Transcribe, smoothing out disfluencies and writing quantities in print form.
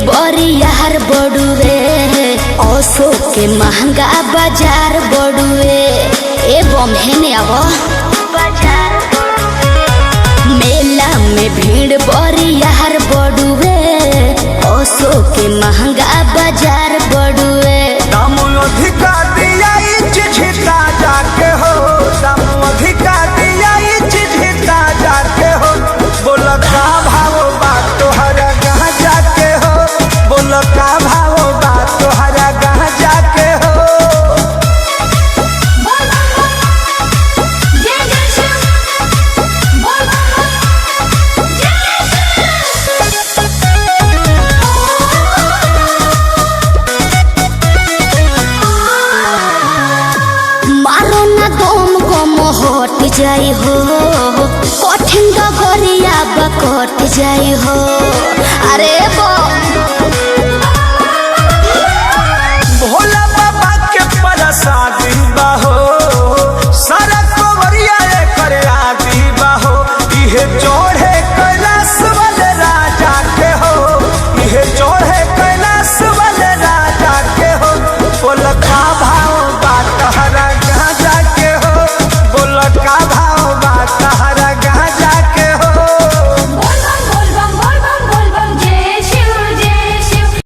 बरियार बड़ुए ओसो के महंगा बाजार बड़ुए ए बम्हेने अब मेला में भीड़ बरियार बड़ुए ओसो के महंगा बाजार बड़ुए दाम अधिका दिया चिझिता जाके हो दाम अधिका दिया चिझिता जाके हो बोल का भाव बा तोहरा गहाँ जाके हो बोल का भाव बा तोहरा गहाँ जाके हो हट जाई हो कठिन डगरिया कट जाई हो अरे